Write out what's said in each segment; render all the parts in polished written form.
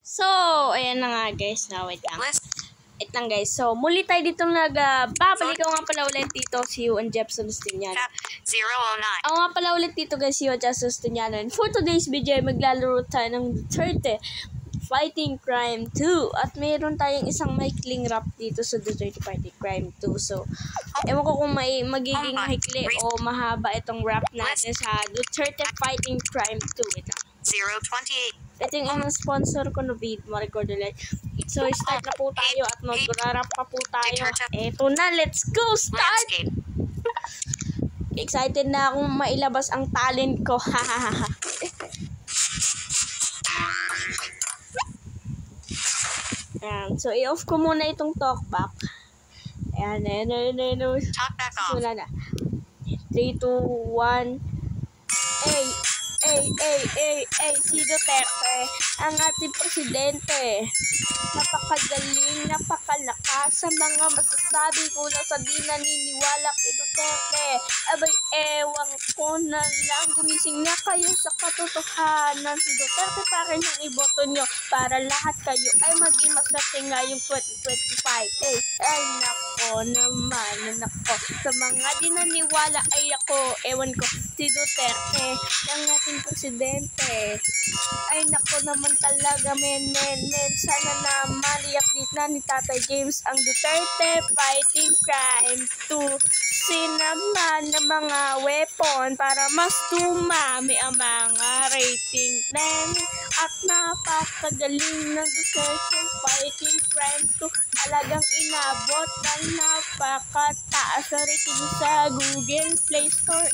So, ayan na nga guys. Now, wait lang. Wait lang guys. So, muli tayo dito babalik ako nga pala ulit dito si Juan Jeff Sustiniano. 009. Ako nga pala ulit dito guys si Juan Jeff Sustiniano. And for today's video, maglalaro tayo ng Duterte Fighting Crime 2. At mayroon tayong isang maikling rap dito sa Duterte Fighting Crime 2. So, ewan ko kung magiging maikli o mahaba itong rap natin sa Duterte Fighting Crime 2. Wait lang. 028. Ito yung unang sponsor ko na video, ma-record ulit. So, start na po tayo at mag-rap pa po tayo. Eto na, let's go! Start! Excited na akong mailabas ang talent ko. Hahaha. So, i-off ko muna itong talkback. Ayan. Talkback off. Wala na. 3, 2, 1. Si Duterte, ang ating presidente. Napakagaling, napakalakas sa mga masasabi ko na sa di naniniwala kay Duterte. Abay, ewan ko na lang, gumising na kayo sa katotohanan. Si Duterte pa rin ang iboto nyo para lahat kayo ay maging masarte ngayong 2025. Ay nako naman, nako. Sa mga di naniwala ay ako, ewan ko, si Duterte, ang ating presidente. Ay nako naman talaga, men. Sana naman i-update na ni Tatay James ang Duterte Fighting Crime 2. Sinaman ng mga weapon para mas dumami ang mga rating, men. At napakagaling ng Duterte Fighting Crime 2. Talagang inabot ng napakataas na rating sa Google Play Store.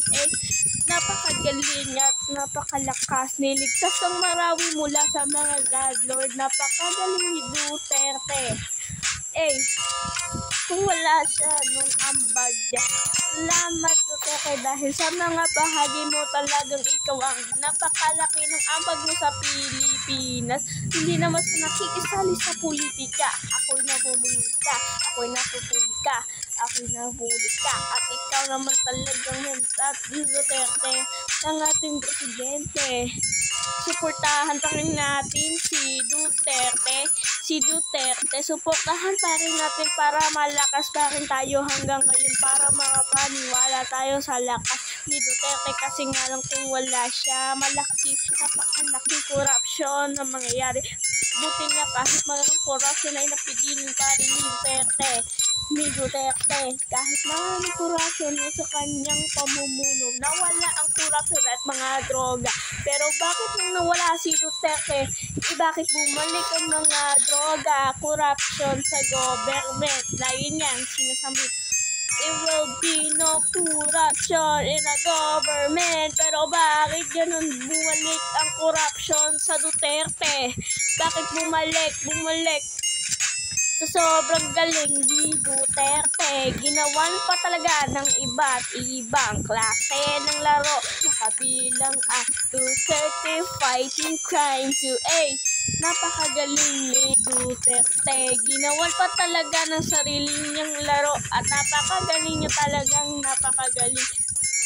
Napakagaling at napakalakas. Niligtas ang Marawi mula sa mga godlord. Napakagaling ni Duterte. Kung wala siya nung ambagya. Salamat Duterte dahil sa mga bahagi mo talagang ikaw ang napakalaki ng ambag mo sa Pilipinas. Hindi naman sa nakikisali sa politika. Ako'y nabumulika. Ako'y napupulika. Ako'y nabulika. At ikaw naman talagang mentat Duterte ng ating presidente. Suportahan pa rin natin si Duterte. Suportahan pa rin natin para malakas pa rin tayo hanggang ngayon, para makapaniwala tayo sa lakas ni Duterte. Kasi nga lang kung wala siya, napakalaki korupsyon na mangyayari. Buti nga kahit maraming korupsyon ay napigilan pa rin ni Duterte. Kahit maraming korupsyon sa kanyang pamumuno, nawala ang korupsyon at mga droga. Pero bakit nang nawala si Duterte, bakit bumalik ang mga droga, korupsyon sa government? Dahil yan, sinasabi, there will be no corruption in the government. Pero bakit ganun bumalik ang korupsyon sa Duterte? Bakit bumalik? Sa sobrang galing ni Duterte, ginawan pa talaga ng iba't ibang klase ng laro na kabilang ang Duterte Fighting Crime 2. Napakagaling ni Duterte, ginawan pa talaga ng sarili niyang laro at napakagaling niya, talagang napakagaling.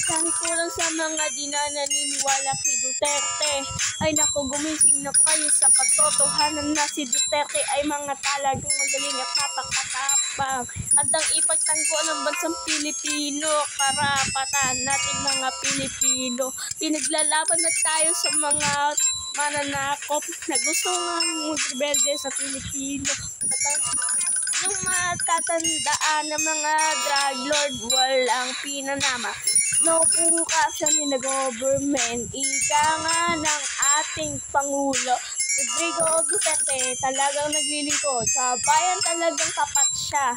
Kahit kulang sa mga di na naniniwala kay Duterte, ay naku, gumising na kayo sa katotohanan na si Duterte ay mga talagang magaling at napakatapang. Handang ipagtanggol ng bansang Pilipino, karapatan nating mga Pilipino. Pinaglalaban na tayo sa mga mananakop na gusto nga mag-rebelde sa Pilipino. Yung matatandaan ng mga drug lord, walang pinanama. No corruption in the government. Ika nga ng ating Pangulo Rodrigo Duterte, talagang naglilingkod sa bayan, talagang tapat siya.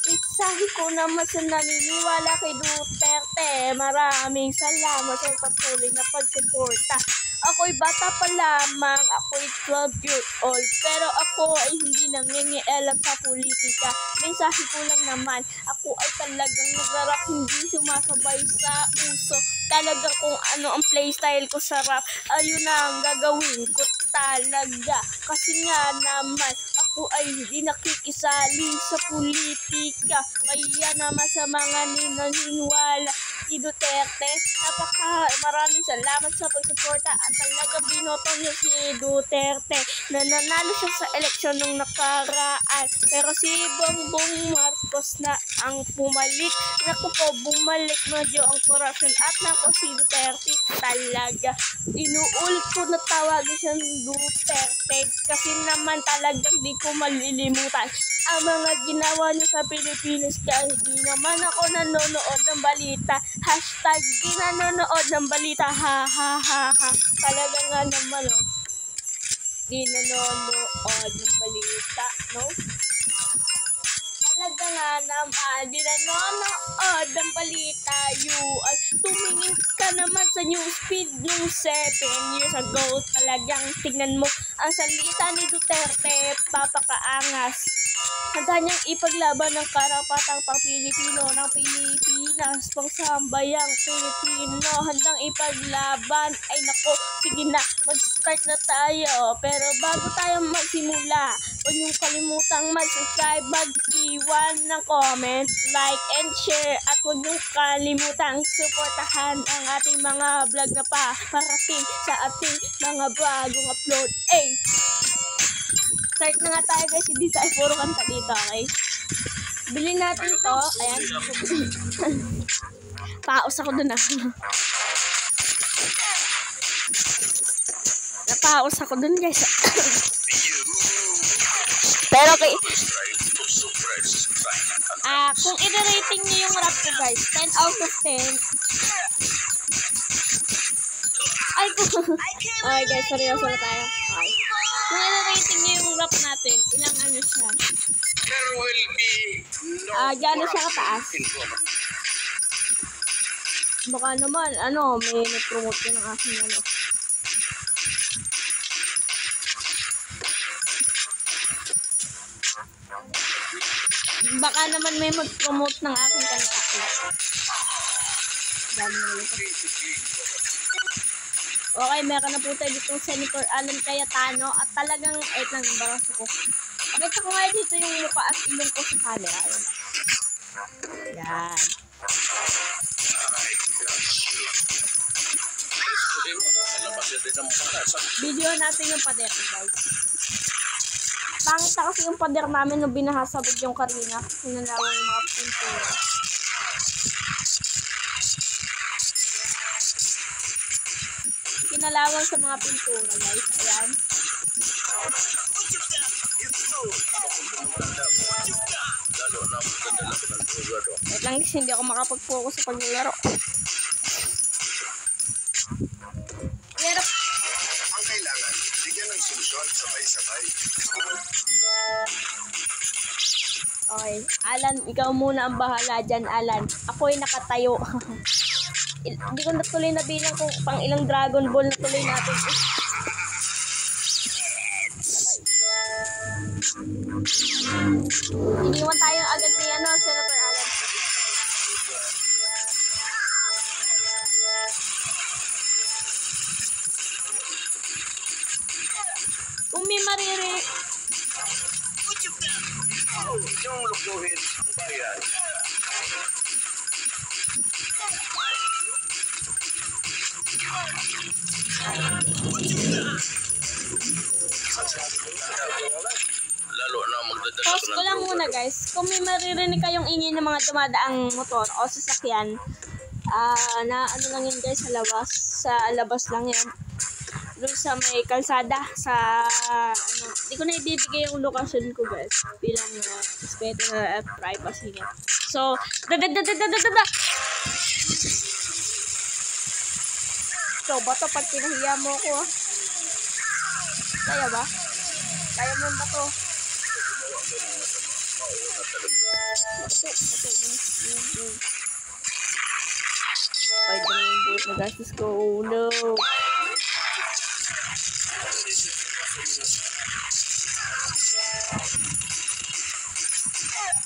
Isahi ko naman sa naniniwala kay Duterte. Maraming salamat sa patuloy na pagsuporta. Ako'y bata pa lamang, ako'y 12 years old, pero ako ay hindi nangingialam sa politika. Mensahe ko lang naman, ako ay talagang nagrarap, hindi sumasabay sa uso. talagang kung ano ang playstyle ko sa rap. Ayun na ang gagawin ko talaga. Kasi nga naman, ako ay hindi nakikisali sa politika. Kaya naman sa mga ninaniniwala si Duterte, maraming salamat sa pagsuporta at talaga binoto niyo si Duterte. Nananalo siya sa eleksyon nung nakaraan. Pero si Bongbong Marcos na ang pumalit. Naku po, bumalik medyo ang corruption at naku si Duterte talaga. Inuulit ko na tawagin siya Duterte kasi naman talagang di ko malilimutan ang mga ginawa niya sa Pilipinas kahit di naman ako nanonood ng balita. Hashtag di nanonood ng balita. Ha ha ha ha. Talaga nga naman di nanonood ng balita, no? Talaga nga naman, di nanonood ng balita. Tumingin ka naman sa newsfeed nung 7 years ago. Talagang tignan mo ang salita ni Duterte, papakaangas. Handa niyang ipaglaban ng karapatang pang-Pilipino ng Pilipinas, pang-sambayang Pilipino. Handang ipaglaban. Ay nako, sige na, mag-start na tayo. Pero bago tayo magsimula, huwag niyong kalimutang mag-subscribe, mag-iwan ng comment, like, and share. At huwag niyong kalimutang suportahan ang ating mga vlog na parating sa ating mga bagong upload. Start na nga tayo guys, hindi sa puro kanta dito, okay? Bilhin natin to, ayan. Paos ako dun Napaos ako dun guys. Pero okay. Kung i-rating niyo yung rap ko guys, 10 out of 10. Okay guys, seryoso na tayo. Okay. Kung i-rating niyo yung rap natin, ilang ano siya? There will be no gano'n siya kataas? Baka naman, may nag-promote yun ng aking Baka naman may mag-promote ng aking kanta. Okay, meron na po tayo ditong Senator Alan Cayetano at talagang, embarrass ako. Pakita ko nga dito yung mukha at ilong ko sa camera. Yan. Video natin yung pader, guys. Pangit na kasi yung pader namin nung binahasabog yung karina. Sinalawan yung mga pintura. Kinalawan sa mga pintura, guys. Ayan. Wait lang kasi hindi ako makapag-focus sa paglaro. Hirap. ang kailangan, bigyan ng solusyon sabay-sabay. Okay, Alan, ikaw muna ang bahala dyan, Alan. Ako'y nakatayo. Hindi ko natuloy na bilang kung pang ilang Dragon Ball na tuloy natin. Iniwan tayo agad ni Senator Alan. Kung may maririk, Yung lukuhin ang bayan. Lalo na magdadala pause ko lang muna guys. Kung may maririnig kayong ingay ng mga dumadaang motor o sasakyan, na ano lang yun guys, sa labas lang yan. Doon sa may kalsada, hindi ko na ibibigay yung location ko guys, bilang respeto na privacy niya. So, So, bato pag pinahiya mo ko, kaya ba? Kaya mo ba to? Pwede na yung buot na gastos ko. Oh no!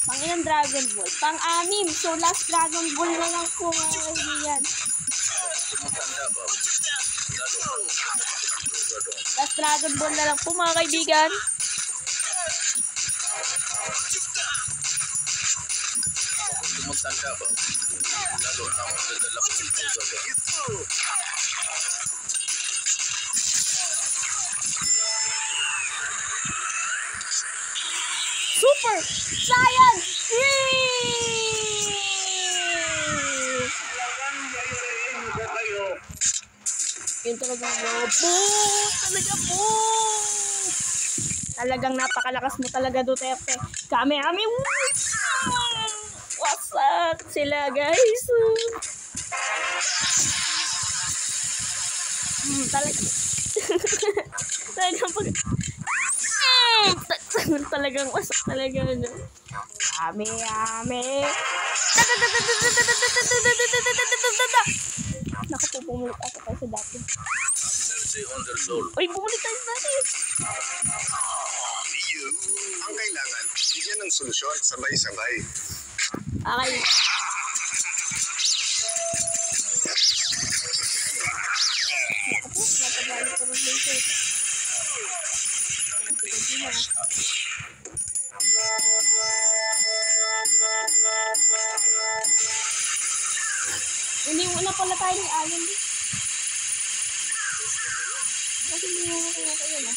Pang ilang Dragon Ball? Pang-anim. So, last Dragon Ball na lang po mga kaibigan. Last Dragon Ball na lang po mga kaibigan. Super Saiyan 3! Yun talagang po! Talaga po! Talagang napakalakas mo talaga, Duterte. Kami. Wasak sila, guys. Talagang talagang wasak talaga. Kami. Naku po, bumulit ako tayo sa dati. Uy, bumulit tayo sa dati. Ang kailangan, bigyan ng solusyon sabay-sabay. Okay. Naku po, natabali ko rin dito. Hindi mo na pala tayo ni Allen. Kasi hindi mo na kayo na.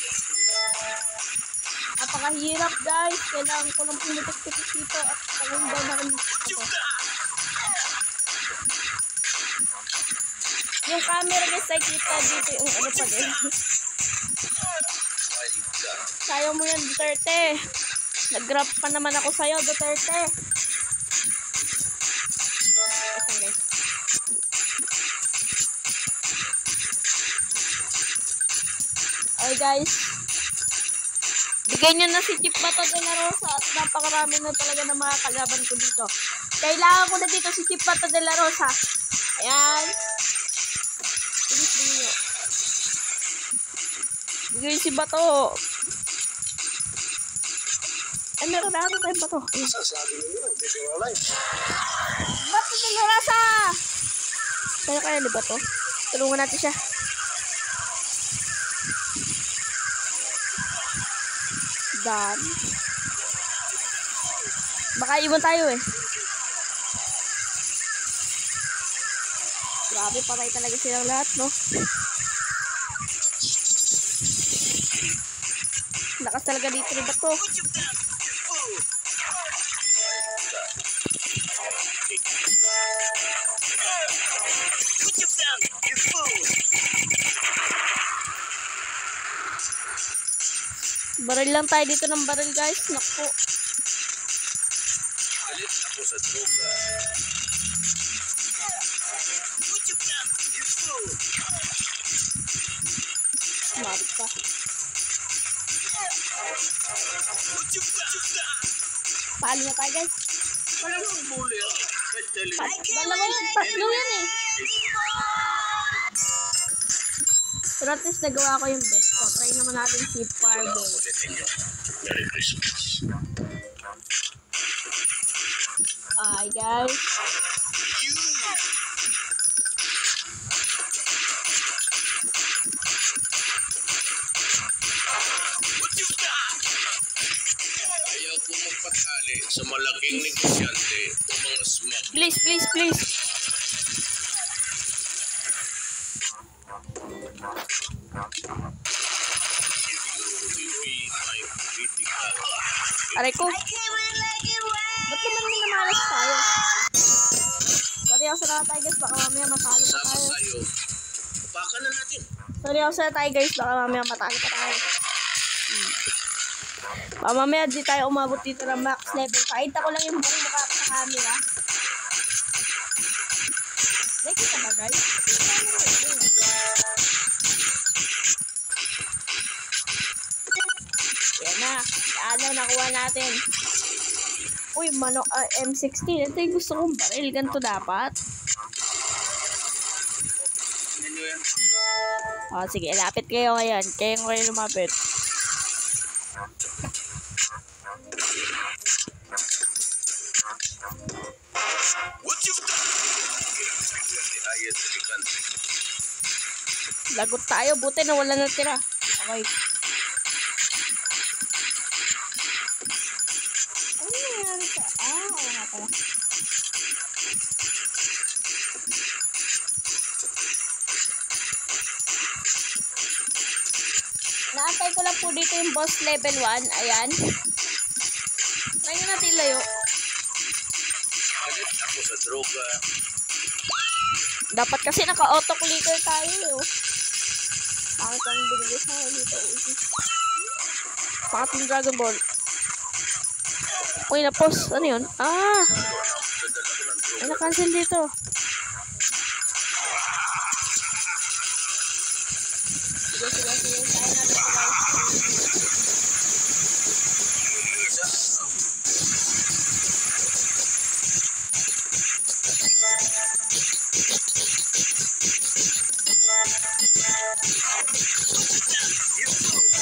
Napakahirap, guys. Kailangan ko lang pumutik-putik dito at talagang daw narinig ako. Yung camera, guys, ay kita dito yung ano pa din. Sayo mo yan, Duterte. Nag-grab pa naman ako sa'yo, Duterte. Okay, guys. Okay, guys. Bigay nyo na si Chief Bato de la Rosa at napakarami na talaga ng mga kalaban ko dito. Kailangan ko na dito si Chief Bato de la Rosa. Ayan. Bigay nyo. Bigay si Bato. Ay, meron na ako tayong Bato. Sasabi nyo, hindi ko alive. Bato de la Rosa! Kaya ni Bato. Tulungan natin siya. Dan. Baka iwan tayo eh. Grabe, patay talaga silang lahat, no? Lakas talaga dito rin ba to? Baril lang tayo dito ng baril, guys. Naku. Galit ako sa droga. Marit pa. Paano na tayo, guys? Dalawa yan. Tatlo yan eh. Pero at least nagawa ko yung best ko. Try naman natin si Fireball. Merry Christmas. Ay, guys. Ayaw ko magpatali sa malaking negosyante o mga smug. Please, please, please. Aray ko. Ba't naman minamalas tayo? Seryoso na tayo, guys. Baka mamaya matalo pa tayo. Baka na natin. Seryoso na tayo, guys. Baka mamaya matalo pa tayo. Baka mamaya di tayo umabot dito ng max level. Pakita ko lang yung buong mukha ko sa camera. Nakikita ba, guys? Yan na. Ano, nakuha natin. Uy, M16. Ito yung gusto kong baril. Ganito dapat. O, sige. Lapit kayo ngayon. Kayo lumapit. What you've done? The highest in the country. Lagot tayo. Buti na wala natira. Okay. Ano nangyari ka? Oo nga pala. Naantay ko lang po dito yung boss level 1. Ayan. Try nyo natin layo. Galit ako sa droga. Dapat kasi naka-auto-clicker tayo eh. Bakit ang binigay sa akin dito? Bakit yung Dragon Ball? Uy, na-pause. Ano yun? Ah! Ay, na-cancel dito. Sige.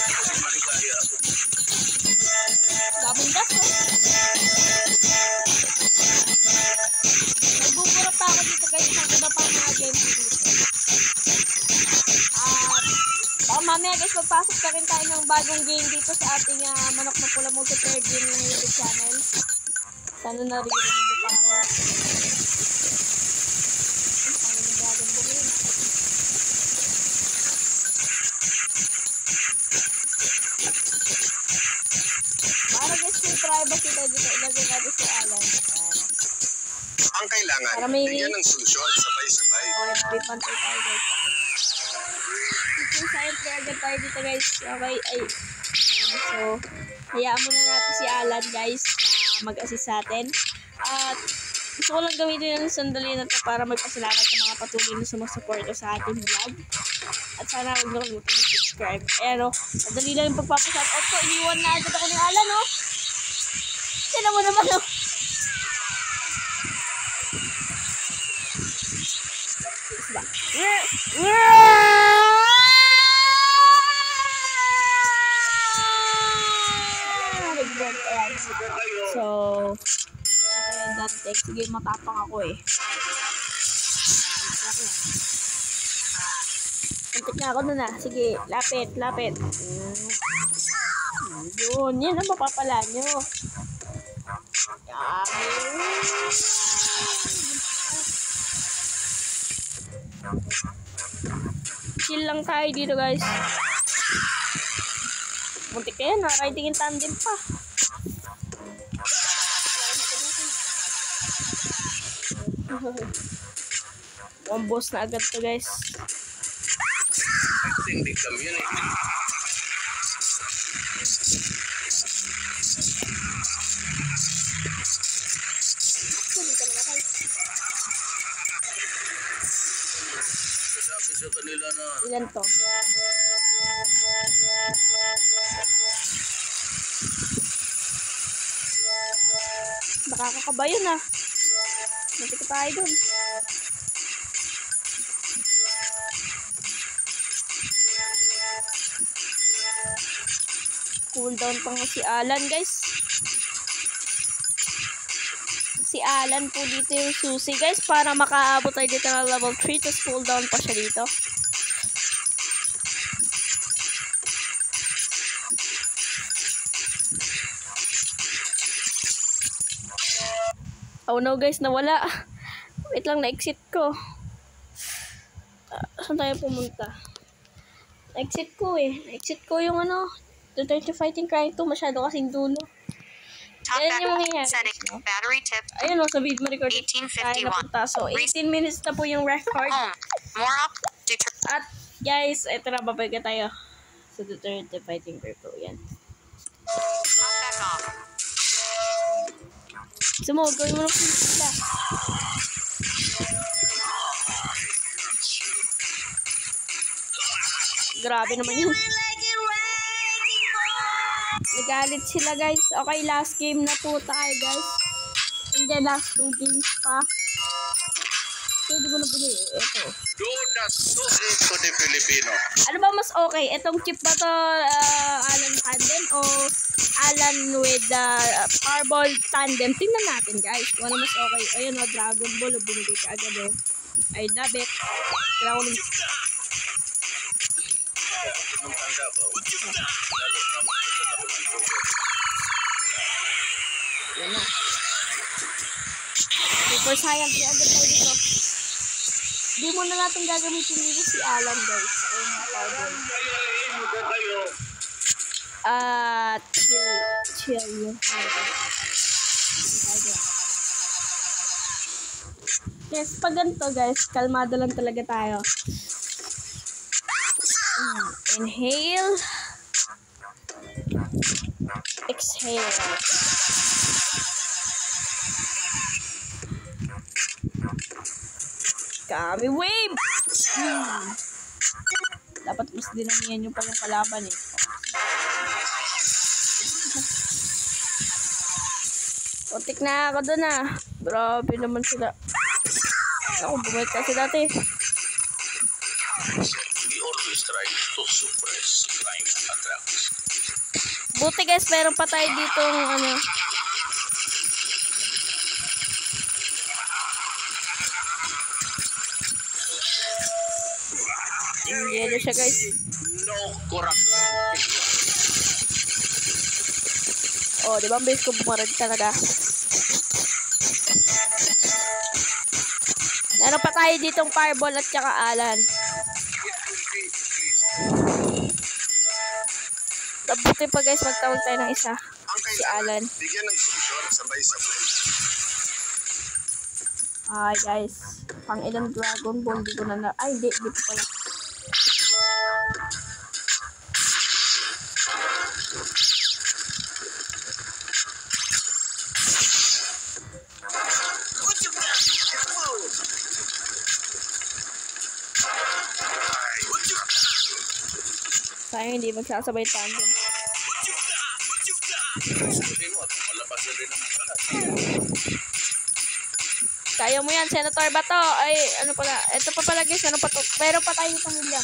Kaya natin ito guys. Daming gas oh. Nagbubura pa ako dito guys. Ang iba pang mga games dito. Mamaya guys, magpasok ka rin tayo ng bagong game dito sa ating Manok na Pula Multiplayer Gaming YouTube channel. Sana naririnig niyo pa ako. Para guys, may privacy tayo dito. Ilagay natin si Alan. Ang kailangan, Para may... bigyan ng solusyon sabay-sabay. Okay, pipantay tayo guys. Siyempre agad tayo dito guys. Okay, ay. So, hayaan muna natin si Alan guys na mag-assist sa atin. At gusto ko lang gamitin yung sandali na to para magpasalamat sa mga patuloy na sumusuporta sa ating vlog. At sana huwag na kalimutan mag-subscribe. Ayan o, madali lang yung pagpapashout ko. Iniwan na agad ako ni Alan o. Sino mo naman o. So, kaya dati, sige matapang ako eh. Antik na ako nun ah. Sige, lapit. Yun, yan ang mapapala nyo. Yan. Chill lang tayo dito guys. Muntik kayo, nakakaitingin tandem pa. One boss na agad to guys. I think the community. Sabi sa kanila na Ilan to? Nakakakabayo na. Nanti ko tayo dun. Cooldown pa nga si Alan guys. Si Alan po dito yung susi guys para makaabot tayo dito na level 3 tapos cooldown pa siya dito. Oh no guys, nawala. Wait lang, na-exit ko. Saan tayo pumunta? Na-exit ko eh. Na-exit ko yung Duterte Fighting Cry 2. Masyado kasing dulo. Ayan yung mangyayari. Setting. Battery tip. Ayun o, sa video record. 1851. Napunta. So, 18 minutes na po yung record. More up. At guys, ito na, babalik tayo sa Duterte Fighting Cry 2. Yan. Back off. Sumog, gawin mo ng pizza. Grabe naman yun. Nagalit sila guys. Okay, last game na po tayo guys. And then last 2 games pa. So, hindi ko na bili. Ito. Donas susi to the Filipino. Ano ba mas okay? Itong chip ba to Alan Tandem o Alan with Powerball Tandem? Tingnan natin guys. Kung ano mas okay. Ayun o, Dragon Ball. Binigay ka agad o. I love it. Kailangan ko pupuntang Davao. Lalo na magpunta ako ng Google. Yan na. Super Saiyan 3 agad tayo dito. Di mo na natin gagamitin dito si Alan guys. Ako yung mga powder. Chill yung powder. Yes, pag ganito guys, kalmado lang talaga tayo. Inhale. Exhale. Kami wave! Dapat mas dinamihan nyo pa yung kalaban eh. Putik na ako dun ah. Grabe naman sila. Ako, bumalik kasi dati. We always try to suppress crime attacks. Buti guys, meron pa tayo dito ano. Yelo siya guys. No corruption. Oh, di ba ang base ko bumarag talaga. Meron pa tayo ditong fireball at saka Alan. Buti pa guys, magtawag tayo ng isa. Si Alan. Bigyan ng solusyon sabay-sabay. Ay guys, pang ilang Dragon Ball di ko na ay hindi pa pala. Sayang hindi magsasabay tandem. Malabas na rin ang palat. Kaya mo yan, Senator Bato. Ay, ano pala. Ito pa pala guys, ano pa to? Pero pa tayo itong Miriam.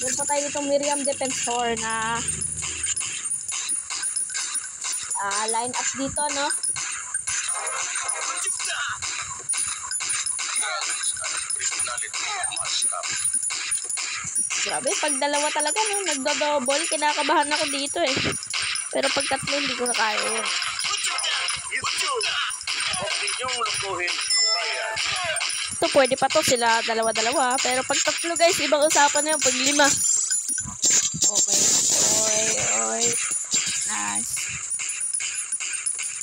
Meron pa tayo itong Miriam Defensor na line up dito, no? Grabe, pag dalawa talaga, no? Nagdo-double. Kinakabahan ako dito eh. Pero pag tatlo, hindi ko na kaya yun. Yung lukuhin ang bayan. Ito, pwede pa to sila dalawa-dalawa. Pero pag tatlo guys, ibang usapan na yun. Pag 5. Okay. Oy. Nice.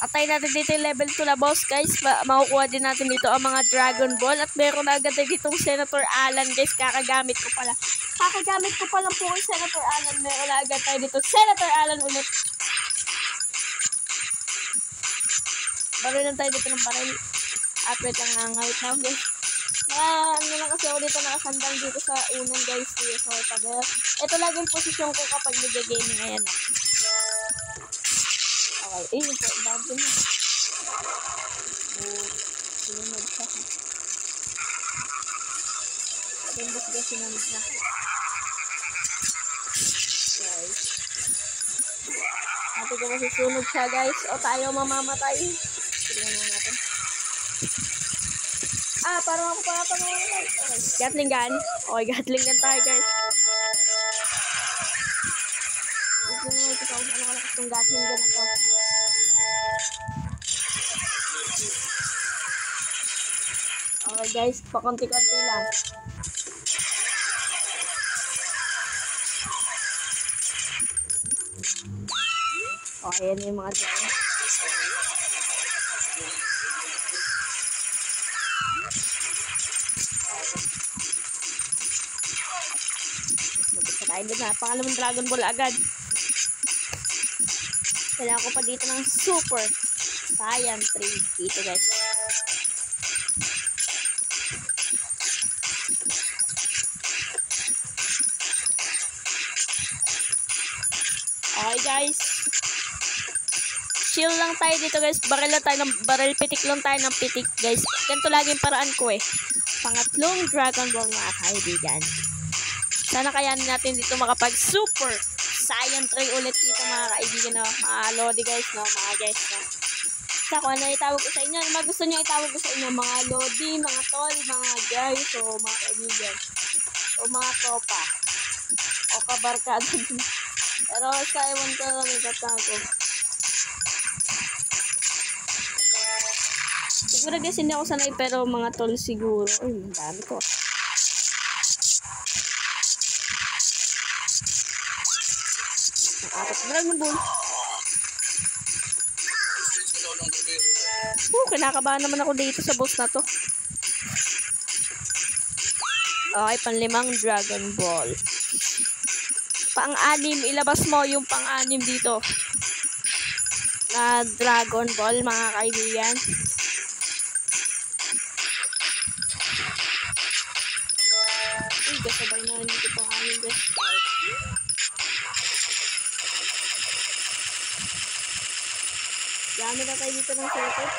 Atay natin dito yung level 2 na boss guys. Makukuha din natin dito ang mga Dragon Ball. At meron na agad ditong Senator Alan guys. Kakagamit ko pa lang po kay Senator Alan. Meron na agad tayo dito. Senator Alan ulit. Baril lang tayo dito ng baril. At wait lang ngangawit na guys. Ano lang kasi ako dito nakasandang dito sa unang guys. So, ito lagi yung posisyon ko kapag nag-gaming. Ayan na. Okay. Yun po. Dante na. Sinunod siya. Timbos guys sinunod na. Guys. Ate ko masusunod siya guys. O tayo mamamatay. Tignan na natin. Parang ako pala pamamatay. Okay. Gatling gun. Okay, Gatling gun tayo guys. Tignan na ito kung ano kalakas itong Gatling gun na to. Okay guys, pakunti-kunti lang. Okay, yan yung mga dyan. Mabit tayo din na. Pangalawang Dragon Ball agad. Kailangan ko pa dito ng Super Saiyan 3 dito guys. Okay guys. Chill lang tayo dito guys. Baril pitik lang tayo ng pitik guys. Ganito laging paraan ko eh. Pangatlong Dragon Ball mga kaibigan. Sana kayanin natin dito makapag Super Saiyan 3 ulit dito mga kaibigan no. Mga lodi guys no. Mga guys no. Sa kung ano itawag ko sa inyo. Ano gusto nyo itawag ko sa inyo. Mga lodi, mga tol, mga guys o mga kaibigan. O mga tropa. O pabarkada din. Pero sa ewan ko lang itatago. Siguro guys hindi ako sanay pero mga tol siguro. Uy, ang dami ko. Ang apat Dragon Ball. Kinakabahan naman ako dito sa boss na to. Okay, pang-5 Dragon Ball. Pang-6, ilabas mo yung pang-6 dito. Na Dragon Ball, mga kaibigan. Uy, kasabay na dito pang-6 guys. Dami na tayo dito ng circuit.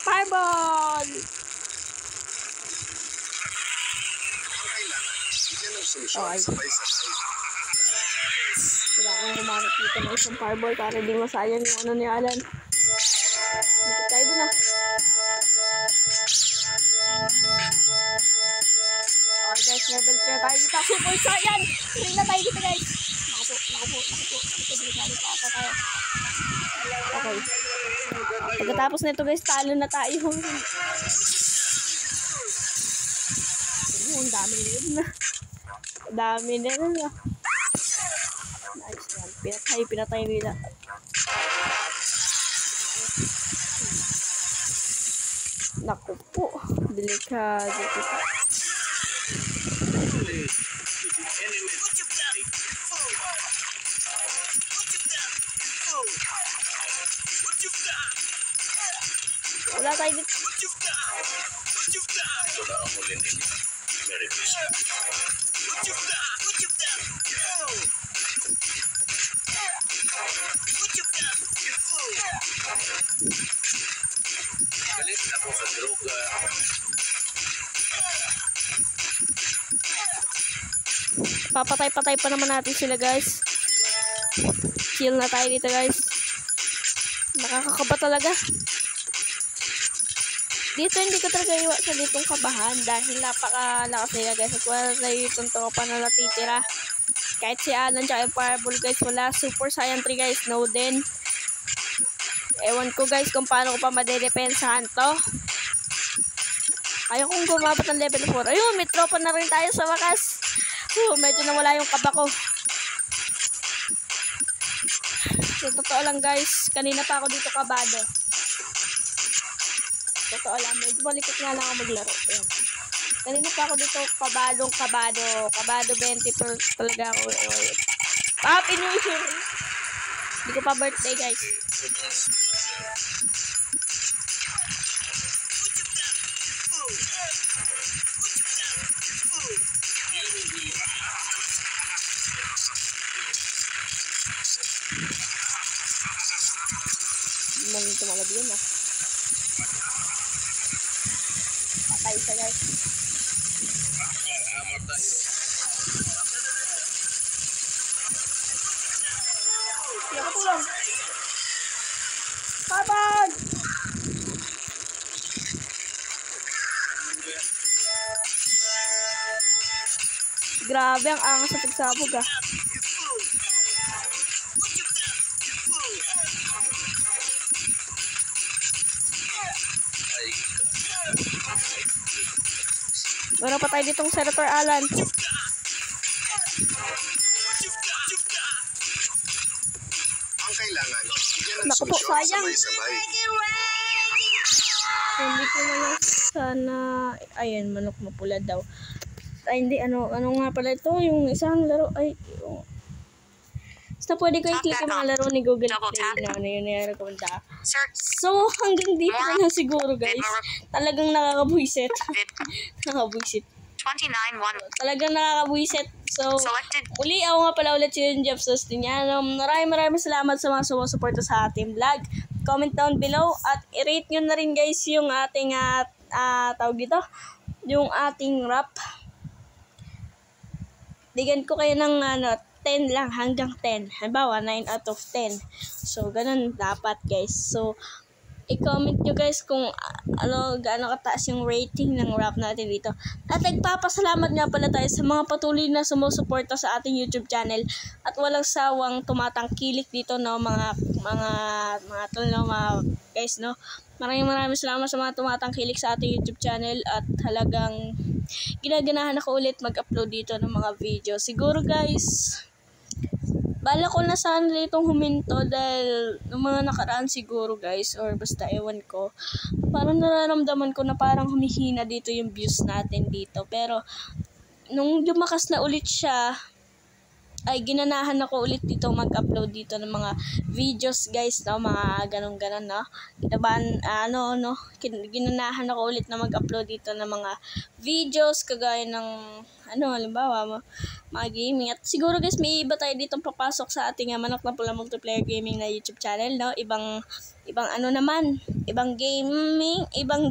Fireball! Okay. Kailangan gumanap dito ng isang fireball para hindi masayang yung ano ni Alan. Dito tayo dun ah. Okay guys, level 3 na tayo dito. Super Saiyan! 3 na tayo dito guys. Naku po. Delikado pa ata tayo. Okay. Pagkatapos nito guys, talo na tayo. Ang dami nila. Dami nila. Nice one. Pinatay nila. Naku po. Delikado po. Wala tayo dito. Wala ako din din. Merry Christmas. Galit ako sa droga. Papatay-patay pa naman natin sila guys. Chill na tayo dito guys. Nakakakaba talaga. Dito hindi ko talaga iwasan ditong kabahan dahil napakalakas nila guys at wala tayo itong tropa na natitira. Kahit si Alan tsaka yung Fireball guys wala. Super Saiyan 3 guys, no din. Ewan ko guys kung paano ko pa madedepensahan to. Ayaw kong gumabot ng level 4. Ayun, may tropa na rin tayo sa wakas. Medyo nawala yung kaba ko. So, totoo lang guys, kanina pa ako dito kabado. Totoo lang, medyo malikot nga lang ako maglaro. Ayan. Kanina pa ako dito kabado 20 per talaga ako. Happy New Year! Hindi ko pa birthday guys. Hindi mo tumalab yun ah. Patay siya guys. Amat tayo. Hindi ako tulong. Kabag! Grabe ang angas sa pagsabog ah. Meron pa tayo ditong Senator Alan. Ang kailangan, bigyan ng Naku po, solusyon sayang. sabay-sabay. Hindi ko na lang sana... Ayan, manok mapula daw. Ay, hindi. Ano nga pala ito? Yung isang laro... Ay, yung... Basta pwede ko i-click yung mga laro ni Google Play na ano yun nire-recommenda. So, hanggang dito na lang siguro guys. Talagang nakakabwisit. Nakakabwisit. 29-1. Talagang nakakabwisit. So, Selected. uli ako nga pala ulit si Jeff Sustiniano. Maraming salamat sa mga sumusuporta sa ating vlog. Comment down below at i-rate nyo na rin guys yung ating tawag dito, yung ating rap. Bigyan ko kayo ng 10 lang hanggang 10. Halimbawa 9 out of 10. So ganun dapat guys. So i-comment nyo guys kung gaano kataas yung rating ng rap natin dito. At nagpapasalamat nga pala tayo sa mga patuloy na sumusuporta sa ating YouTube channel at walang sawang tumatangkilik dito, no, mga guys, no. Maraming salamat sa mga tumatangkilik sa ating YouTube channel at halagang ginaganahan ako ulit mag-upload dito ng mga video. Siguro guys, bala ko na sana itong huminto dahil ng mga nakaraan siguro guys, or basta ewan ko, parang nararamdaman ko na parang humihina dito yung views natin dito. Pero nung lumakas na ulit siya, ay ginanahan ako ulit dito mag-upload dito ng mga videos guys, no, mga ganun-ganon, no. Ginanahan ako ulit na mag-upload dito ng mga videos kagaya ng halimbawa mga gaming. At siguro guys, may iba tayo dito papasok sa ating Manok na Pula Multiplayer Gaming na YouTube channel, no. Ibang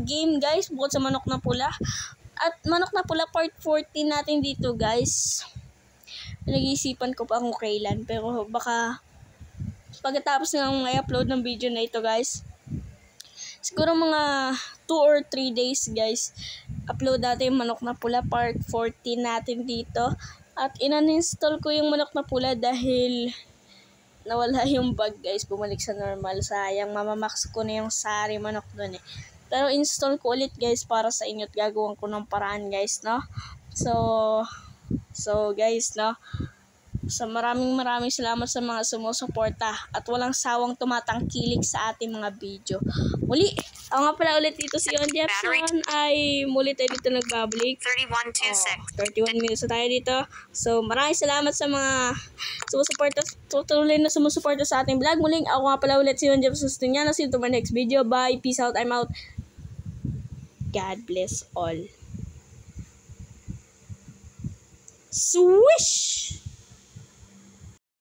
game guys, bukod sa Manok na Pula. At Manok na Pula part 14 natin dito guys. Nag-iisipan ko pa kung kailan, pero baka pagkatapos ng i-upload ng video na ito guys, siguro mga 2 or 3 days guys, upload natin yung Manok na Pula part 14 natin dito. At in-uninstall ko yung Manok na Pula dahil nawala yung bug guys, bumalik sa normal. Sayang, mamamax ko na yung sari manok dun eh. Pero install ko ulit guys para sa inyo at gagawin ko ng paraan guys, no. So guys, no, so maraming salamat sa mga sumusuporta at walang sawang tumatangkilik sa ating mga video. Muli, ako nga pala ulit dito si Yon Jefferson, ay muli tayo dito nagbabalik. 31 minutes na tayo dito. So maraming salamat sa mga sumusuporta, tutuloy na sumusuporta sa ating vlog. Muling, ako nga pala ulit si Yon Jefferson. See you to my next video. Bye, peace out, I'm out. God bless all. Swish!